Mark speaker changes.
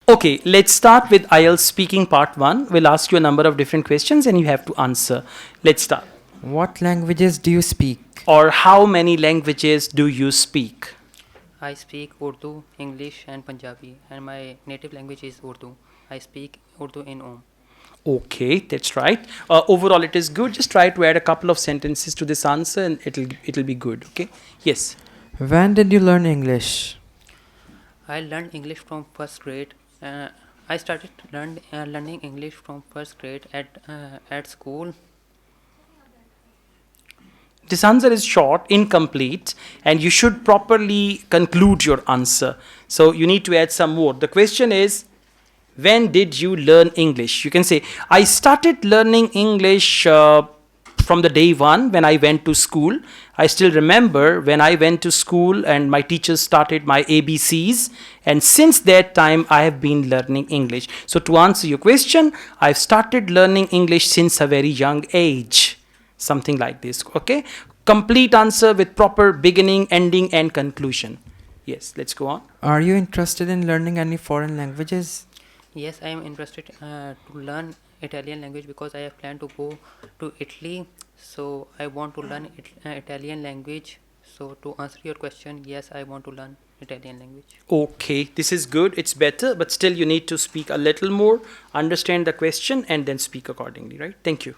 Speaker 1: Okay, let's start with IELTS speaking part 1. We'll ask you a number of different questions and you have to answer. Let's start.
Speaker 2: What languages do you speak?
Speaker 1: Or how many languages do you speak?
Speaker 3: I speak Urdu, English and Punjabi, and my native language is Urdu. I speak Urdu in home.
Speaker 1: Okay, that's right. Overall, it is good. Just try to add a couple of sentences to this answer and it'll be good. Okay. Yes.
Speaker 2: When did you learn English?
Speaker 3: I learned English from first grade. I started learning English from first grade at school.
Speaker 1: This answer is short, incomplete, and you should properly conclude your answer. So you need to add some more. The question is, when did you learn English? You can say, I started learning English from the day one when I went to school. I still remember when I went to school and my teachers started my ABCs, and since that time I have been learning English. So to answer your question, I've started learning English since a very young age. Something like this. Okay, complete answer with proper beginning, ending and conclusion. Yes, let's go on.
Speaker 2: Are you interested in learning any foreign languages?
Speaker 3: Yes, I am interested to learn Italian language because I have planned to go to Italy. So I want to learn Italian language. So to answer your question, yes, I want to learn Italian language.
Speaker 1: Okay, this is good, it's better, but still you need to speak a little more, understand the question and then speak accordingly, right? Thank you.